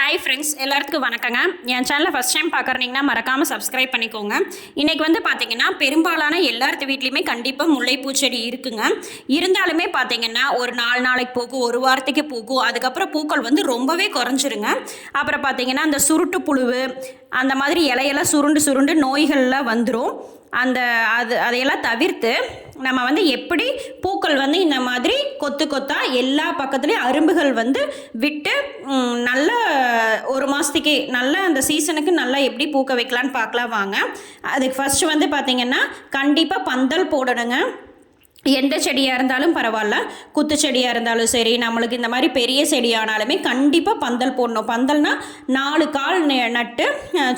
Hi friends, எல்லாத்துக்கும் வணக்கங்க. என் சேனலை ஃபஸ்ட் டைம் பார்க்குறீங்கன்னா மறக்காமல் சப்ஸ்கிரைப் பண்ணிக்கோங்க. இன்றைக்கி பார்த்தீங்கன்னா பெரும்பாலான எல்லாத்து வீட்லேயுமே கண்டிப்பாக முல்லைப்பூ செடி இருக்குங்க. இருந்தாலுமே பார்த்தீங்கன்னா ஒரு 4 நாளைக்கு பூக்கும், ஒரு வாரத்துக்கு பூக்கும். அதுக்கப்புறம் பூக்கள் ரொம்பவே குறைஞ்சிருங்க. அப்புறம் பார்த்தீங்கன்னா அந்த சுருட்டு புழுவு அந்த மாதிரி இலையெல்லாம் சுருண்டு சுருண்டு நோய்கள்லாம் வந்துடும். அதையெல்லாம் தவிர்த்து நம்ம எப்படி பூக்கள் இந்த மாதிரி கொத்து கொத்தா எல்லா பக்கத்துலேயும் அரும்புகள் விட்டு நல்ல ஒரு மாதத்துக்கே நல்ல அந்த சீசனுக்கு நல்லா எப்படி பூக்க வைக்கலான்னு பார்க்கலாம் வாங்க. அதுக்கு ஃபஸ்ட்டு பார்த்திங்கன்னா கண்டிப்பாக பந்தல் போடணுங்க. எந்த செடியாக இருந்தாலும் பரவாயில்ல, குத்து செடியாக இருந்தாலும் சரி, நம்மளுக்கு இந்த மாதிரி பெரிய செடியானாலுமே கண்டிப்பாக பந்தல் போடணும். பந்தல்னால் 4 கால் நட்டு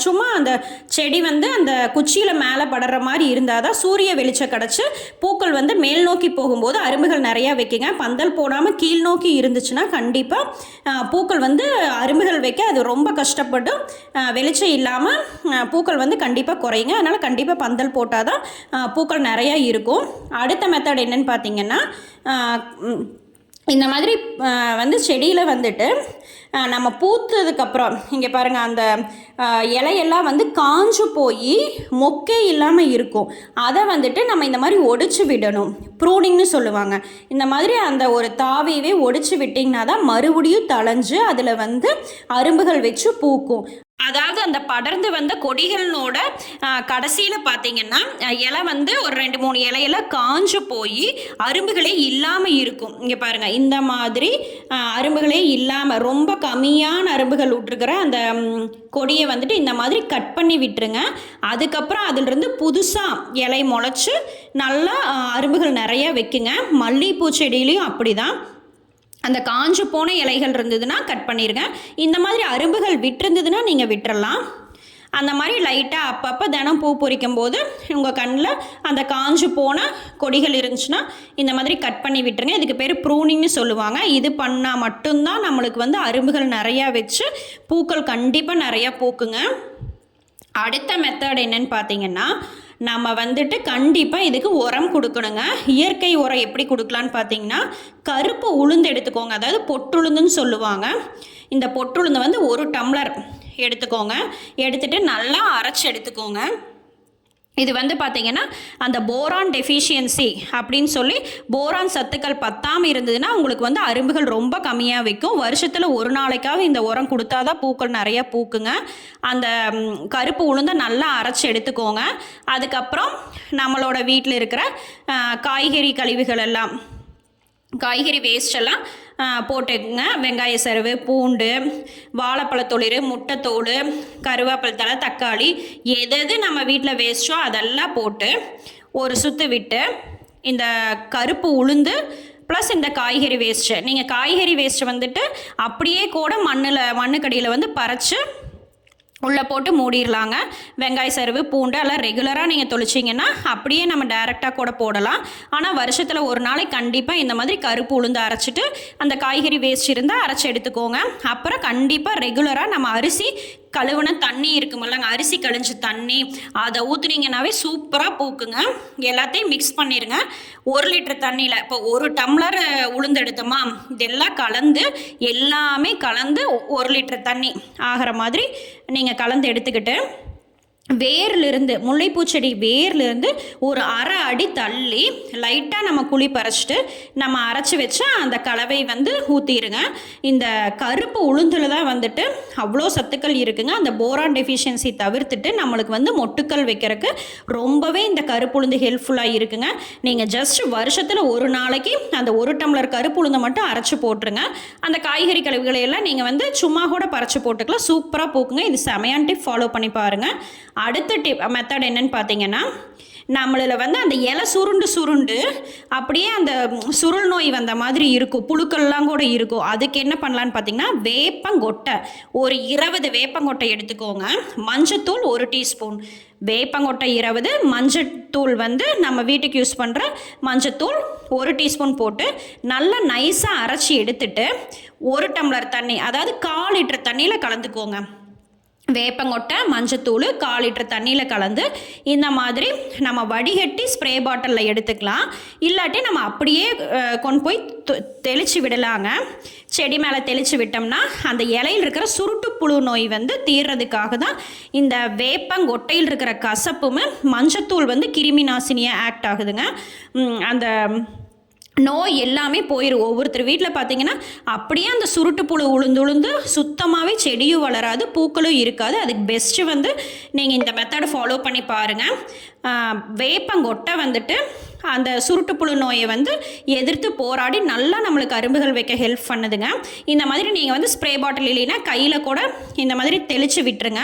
சும்மா அந்த செடி அந்த குச்சியில் மேலே படுற மாதிரி இருந்தால் தான் சூரிய வெளிச்சம் கிடச்சி பூக்கள் மேல் நோக்கி போகும்போது அரும்புகள் நிறையா வைக்குங்க. பந்தல் போடாமல் கீழ் நோக்கி இருந்துச்சுன்னா கண்டிப்பாக பூக்கள் அரும்புகள் வைக்க அது ரொம்ப கஷ்டப்படும். வெளிச்சம் இல்லாமல் பூக்கள் கண்டிப்பாக குறையுங்க. அதனால் கண்டிப்பாக பந்தல் போட்டால் தான் பூக்கள் நிறையா இருக்கும். அடுத்த மெத்தட் என்னன்னு பார்த்தீங்கன்னா, இந்த மாதிரி செடியில் நம்ம பூத்ததுக்கப்புறம் இங்கே பாருங்கள், அந்த இலையெல்லாம் காஞ்சு போய் மொக்கே இல்லாமல் இருக்கும். அதை நம்ம இந்த மாதிரி ஒடிச்சு விடணும். ப்ரூனிங்னு சொல்லுவாங்க. இந்த மாதிரி அந்த ஒரு தாவியவே ஒடிச்சு விட்டிங்கன்னா தான் மறுபடியும் தளைஞ்சு அதில் அரும்புகள் வச்சு பூக்கும். அதாவது அந்த படர்ந்து வந்த கொடிகளோட கடைசியில் பார்த்தீங்கன்னா இலை ஒரு 2-3 இலையெல்லாம் காஞ்சு போய் அரும்புகளே இல்லாமல் இருக்கும். இங்கே பாருங்கள், இந்த மாதிரி அரும்புகளே இல்லாமல் ரொம்ப கம்மியான அரும்புகள் விட்டுருக்கிற அந்த கொடியை இந்த மாதிரி கட் பண்ணி விட்டுருங்க. அதுக்கப்புறம் அதிலிருந்து புதுசாக இலை முளைச்சி நல்லா அரும்புகள் நிறையா வைக்குங்க. மல்லிகைப்பூ செடியிலையும் அப்படி தான். அந்த காஞ்சு போன இலைகள் இருந்ததுன்னா கட் பண்ணிடுங்க. இந்த மாதிரி அரும்புகள் விட்டுருந்ததுன்னா நீங்கள் விட்டுறலாம். அந்த மாதிரி லைட்டாக அப்பப்போ தினம் பூ பொறிக்கும் போது உங்கள் கண்ணில் அந்த காஞ்சு போன கொடிகள் இருந்துச்சுன்னா இந்த மாதிரி கட் பண்ணி விட்டுருங்க. இதுக்கு பேர் ப்ரூனிங்னு சொல்லுவாங்க. இது பண்ணால் மட்டும்தான் நம்மளுக்கு அரும்புகள் நிறையா வச்சு பூக்கள் கண்டிப்பாக நிறையா பூக்குங்க. அடுத்த மெத்தட் என்னன்னு பார்த்தீங்கன்னா, நம்ம கண்டிப்பாக இதுக்கு உரம் கொடுக்கணுங்க. இயற்கை உரம் எப்படி கொடுக்கலான்னு பார்த்தீங்கன்னா, கருப்பு உளுந்து எடுத்துக்கோங்க. அதாவது பொட்டுளுந்துன்னு சொல்லுவாங்க. இந்த பொட்டுளுந்து 1 டம்ளர் எடுத்துக்கோங்க. எடுத்துகிட்டு நல்லா அரைச்சி எடுத்துக்கோங்க. இது பார்த்தீங்கன்னா அந்த போரான் டெஃபிஷியன்சி அப்படின்னு சொல்லி போரான் சத்துக்கள் பத்தாமல் இருந்ததுன்னா உங்களுக்கு அரும்புகள் ரொம்ப கம்மியாக வைக்கும். வருஷத்தில் ஒரு நாளைக்காக இந்த உரம் கொடுத்தா தான் பூக்கள் நிறையா பூக்குங்க. அந்த கருப்பு உளுந்தை நல்லா அரைச்சி எடுத்துக்கோங்க. அதுக்கப்புறம் நம்மளோட வீட்டில் இருக்கிற காய்கறி கழிவுகள் எல்லாம், காய்கறி வேஸ்ட் எல்லாம் போட்டுக்குங்க. வெங்காய சருவு, பூண்டு, வாழைப்பழத்தொளிர், முட்டைத்தோடு, கருவேப்பிலை, தக்காளி, எது நம்ம வீட்டில் வேஸ்ட்டோ அதெல்லாம் போட்டு ஒரு சுற்று விட்டு இந்த கருப்பு உளுந்து ப்ளஸ் இந்த காய்கறி வேஸ்ட்டு, நீங்கள் காய்கறி வேஸ்ட்டு அப்படியே கூட மண்ணுக்கடியில் பறித்து உள்ளே போட்டு மூடிடலாங்க. வெங்காய சருவு, பூண்டு எல்லாம் ரெகுலராக நீங்கள் தொளிச்சிங்கன்னா அப்படியே நம்ம டைரெக்டாக கூட போடலாம். ஆனால் வருஷத்தில் ஒரு நாளைக்கு கண்டிப்பாக இந்த மாதிரி கருப்பு உளுந்து அரைச்சிட்டு அந்த காய்கறி வேஸ்ட் இருந்தால் அரைச்சி எடுத்துக்கோங்க. அப்புறம் கண்டிப்பாக ரெகுலராக நம்ம அரிசி கழுவுன தண்ணி இருக்குமில்லங்க, அரிசி கழிஞ்ச தண்ணி, அதை ஊற்றுனீங்கன்னாவே சூப்பராக பூக்குங்க. எல்லாத்தையும் மிக்ஸ் பண்ணிடுங்க. 1 லிட்டர் தண்ணியில் இப்போ 1 டம்ளர் உளுந்து எடுத்தோமா, இதெல்லாம் கலந்து எல்லாமே கலந்து 1 லிட்டர் தண்ணி ஆகிற மாதிரி நீங்கள் கலந்து எடுத்துக்கிட்டு வேர்லேருந்து, முல்லைப்பூச்செடி வேர்லேருந்து ஒரு 1/2 அடி தள்ளி லைட்டாக நம்ம குழி பறிச்சிட்டு நம்ம அரைச்சி வச்சு அந்த கலவை ஊற்றிடுங்க. இந்த கருப்பு உளுந்தில் தான் அவ்வளோ சத்துக்கள் இருக்குங்க. அந்த போரான் டெஃபிஷியன்சி தவிர்த்துட்டு நம்மளுக்கு மொட்டுக்கள் வைக்கிறதுக்கு ரொம்பவே இந்த கருப்பு உளுந்து ஹெல்ப்ஃபுல்லாக இருக்குங்க. நீங்கள் ஜஸ்ட் வருஷத்தில் ஒரு நாளைக்கு அந்த 1 டம்ளர் கருப்பு உளுந்தை மட்டும் அரைச்சி போட்டுருங்க. அந்த காய்கறி கழிவுகளை எல்லாம் நீங்கள் சும்மா கூட பறித்து போட்டுக்கலாம். சூப்பராக பூக்குங்க. இது செமையான டிப், ஃபாலோ பண்ணி பாருங்கள். அடுத்த மெத்தட் என்னன்னு பார்த்தீங்கன்னா, நம்மளில் அந்த இலை சுருண்டு அப்படியே அந்த சுருள் நோய் வந்த மாதிரி இருக்கும், புழுக்கள்லாம் கூட இருக்கும். அதுக்கு என்ன பண்ணலான்னு பார்த்தீங்கன்னா, வேப்பங்கொட்டை ஒரு 20 வேப்பங்கொட்டை எடுத்துக்கோங்க. மஞ்சத்தூள் 1 டீஸ்பூன், வேப்பங்கொட்டை 20, மஞ்சத்தூள் நம்ம வீட்டுக்கு யூஸ் பண்ணுற மஞ்சத்தூள் 1 டீஸ்பூன் போட்டு நல்லா நைஸாக அரைச்சி எடுத்துட்டு 1 டம்ளர் தண்ணி, அதாவது 1/4 லிட்டர் தண்ணியில் கலந்துக்கோங்க. வேப்பங்கொட்டை, மஞ்சத்தூள், 1/4 லிட்டர் தண்ணியில் கலந்து இந்த மாதிரி நம்ம வடிகட்டி ஸ்ப்ரே பாட்டிலில் எடுத்துக்கலாம். இல்லாட்டி நம்ம அப்படியே கொண்டு போய் தெளித்து விடலாங்க. செடி மேலே தெளித்து விட்டோம்னா அந்த இலையில் இருக்கிற சுருட்டு புழு நோய் வந்து தீர்றதுக்காக தான் இந்த வேப்பங்கொட்டையில் இருக்கிற கசப்பும் மஞ்சத்தூள் வந்து கிருமி நாசினியாக ஆக்ட் ஆகுதுங்க. அந்த நோய் எல்லாமே போயிடும். ஒவ்வொருத்தர் வீட்டில் பார்த்தீங்கன்னா அப்படியே அந்த சுருட்டு புழு உளுந்து சுத்தமாகவே செடியும் வளராது, பூக்களும் இருக்காது. அதுக்கு பெஸ்ட்டு வந்து நீங்கள் இந்த மெத்தடை ஃபாலோ பண்ணி பாருங்கள். வேப்பங்கொட்டை வந்துட்டு அந்த சுருட்டுப்புழு நோயை வந்து எதிர்த்து போராடி நல்லா நம்மளுக்கு அரும்புகள் வைக்க ஹெல்ப் பண்ணுதுங்க. இந்த மாதிரி நீங்கள் வந்து ஸ்ப்ரே பாட்டில் இல்லைன்னா கையில் கூட இந்த மாதிரி தெளித்து விட்டுருங்க.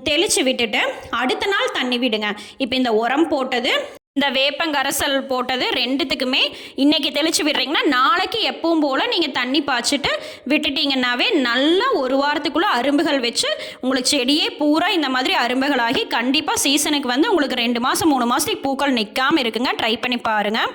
தெளித்து விட்டுட்டு அடுத்த நாள் தண்ணி விடுங்க. இப்போ இந்த உரம் போட்டது, இந்த வேப்பங்கரைசல் போட்டது ரெண்டுத்துக்குமே இன்றைக்கி தெளித்து விடுறீங்கன்னா நாளைக்கு எப்பவும் போல் நீங்கள் தண்ணி பாய்ச்சிட்டு விட்டுட்டிங்கன்னாவே நல்லா ஒரு வாரத்துக்குள்ளே அரும்புகள் வச்சு உங்களுக்கு செடியே பூரா இந்த மாதிரி அரும்புகளாகி கண்டிப்பாக சீசனுக்கு வந்து உங்களுக்கு 2 மாதம் 3 மாதத்துக்கு பூக்கள் நிற்காமல் இருக்குங்க. ட்ரை பண்ணி பாருங்கள்.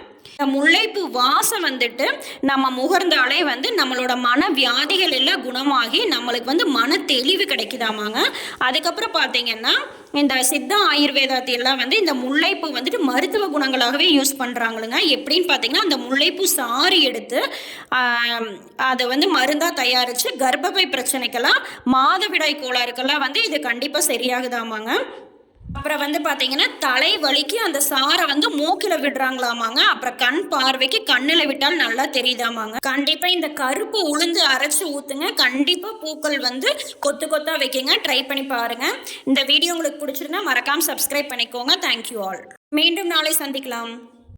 முல்லைப்பூ வாசம் வந்துட்டு நம்ம முகர்ந்தாலே வந்து நம்மளோட மன வியாதிகள் எல்லாம் குணமாகி நம்மளுக்கு வந்து மன தெளிவு கிடைக்குதாமாங்க. அதுக்கப்புறம் பார்த்தீங்கன்னா இந்த சித்தா ஆயுர்வேதத்தையெல்லாம் வந்து இந்த முல்லைப்பூ வந்துட்டு மருத்துவ குணங்களாகவே யூஸ் பண்ணுறாங்களுங்க. எப்படின்னு பார்த்தீங்கன்னா அந்த முல்லைப்பூ சாறு எடுத்து அதை வந்து மருந்தாக தயாரித்து கர்ப்பப்பை பிரச்சனைக்கெல்லாம், மாதவிடாய் கோளாறுக்கெல்லாம் வந்து இது கண்டிப்பாக சரியாகுதாமாங்க. அப்புறம் வந்து பார்த்தீங்கன்னா தலைவலிக்கு அந்த சாரை வந்து மூக்கில் விடுறாங்களாமாங்க. அப்புறம் கண் பார்வைக்கு கண்ணில் விட்டால் நல்லா தெரியுதாமாங்க. கண்டிப்பாக இந்த கருப்பு உளுந்து அரைச்சி ஊற்றுங்க. கண்டிப்பாக பூக்கள் வந்து கொத்து கொத்தாக வைக்குங்க. ட்ரை பண்ணி பாருங்கள். இந்த வீடியோ உங்களுக்கு பிடிச்சிருந்தா மறக்காமல் சப்ஸ்கிரைப் பண்ணிக்கோங்க. Thank you all. மீண்டும் நாளை சந்திக்கலாம்.